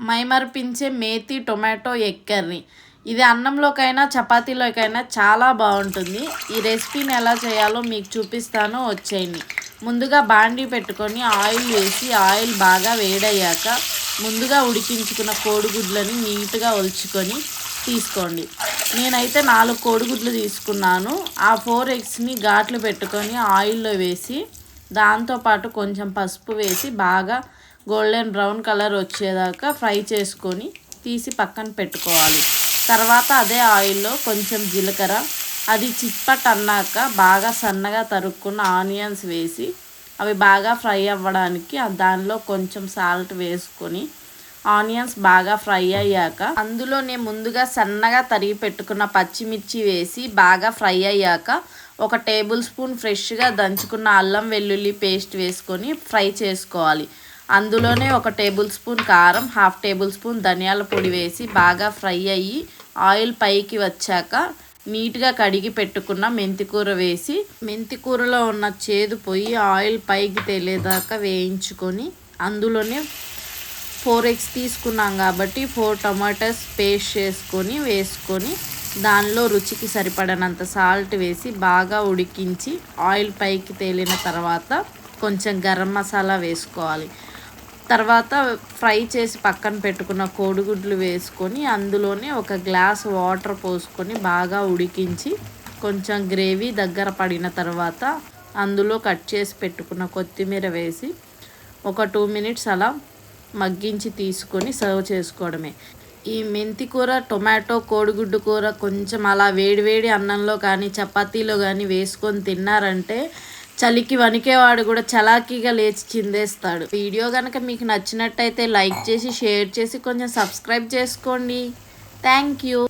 మైమరిపించే methi tomato egg curry. ఇది అన్నంలోకైనా చపాతీలోకైనా చాలా బాగుంటుంది. ఈ రెసిపీని ఎలా చేయాలో మీకు చూపిస్తాను, వచ్చేయండి. ముందుగా బాండీ పెట్టుకొని ఆయిల్ వేసి ఆయిల్ బాగా వేడయ్యాక ముందుగా ఉడికించుకున్న కోడిగుడ్లని నీట్గా ఒలుచుకొని తీసుకోండి. నేనైతే 4 కోడిగుడ్లు తీసుకున్నాను. ఆ 4 ఎగ్స్ని ఘాట్లు పెట్టుకొని ఆయిల్లో వేసి దాంతోపాటు కొంచెం పసుపు వేసి బాగా గోల్డెన్ బ్రౌన్ కలర్ వచ్చేదాకా ఫ్రై చేసుకొని తీసి పక్కన పెట్టుకోవాలి. తర్వాత అదే ఆయిల్లో కొంచెం జీలకర్ర, అది చిట్పట్ అన్నాక బాగా సన్నగా తరుక్కున్న ఆనియన్స్ వేసి అవి బాగా ఫ్రై అవ్వడానికి దానిలో కొంచెం సాల్ట్ వేసుకొని ఆనియన్స్ బాగా ఫ్రై అయ్యాక అందులోనే ముందుగా సన్నగా తరిగి పెట్టుకున్న పచ్చిమిర్చి వేసి బాగా ఫ్రై అయ్యాక 1 టేబుల్ స్పూన్ ఫ్రెష్గా దంచుకున్న అల్లం వెల్లుల్లి పేస్ట్ వేసుకొని ఫ్రై చేసుకోవాలి. అందులోనే 1 టేబుల్ స్పూన్ కారం, 1/2 టేబుల్ స్పూన్ ధనియాల పొడి వేసి బాగా ఫ్రై అయ్యి ఆయిల్ పైకి వచ్చాక నీట్గా కడిగి పెట్టుకున్న మెంతికూర వేసి మెంతికూరలో ఉన్న చేదు పోయి ఆయిల్ పైకి తేలేదాకా వేయించుకొని అందులోనే 4 ఎగ్స్ తీసుకున్నాం కాబట్టి 4 టమాటాస్ పేస్ట్ వేసుకొని దానిలో రుచికి సరిపడనంత సాల్ట్ వేసి బాగా ఉడికించి ఆయిల్ పైకి తేలిన తర్వాత కొంచెం గరం మసాలా వేసుకోవాలి. తర్వాత ఫ్రై చేసి పక్కన పెట్టుకున్న కోడిగుడ్లు వేసుకొని అందులోనే 1 గ్లాస్ వాటర్ పోసుకొని బాగా ఉడికించి కొంచెం గ్రేవీ దగ్గర పడిన తర్వాత అందులో కట్ చేసి పెట్టుకున్న కొత్తిమీర వేసి ఒక 2 మినిట్స్ అలా మగ్గించి తీసుకొని సర్వ్ చేసుకోవడమే. ఈ మెంతికూర టొమాటో కోడిగుడ్డు కూర కొంచెం అలా వేడివేడి అన్నంలో కానీ చపాతీలో కానీ వేసుకొని తిన్నారంటే చలికి వణికేవాడు కూడా చలాకీగా లేచి చిందేస్తాడు. వీడియో కనుక మీకు నచ్చినట్టయితే లైక్ చేసి షేర్ చేసి కొంచెం సబ్స్క్రైబ్ చేసుకోండి. Thank you.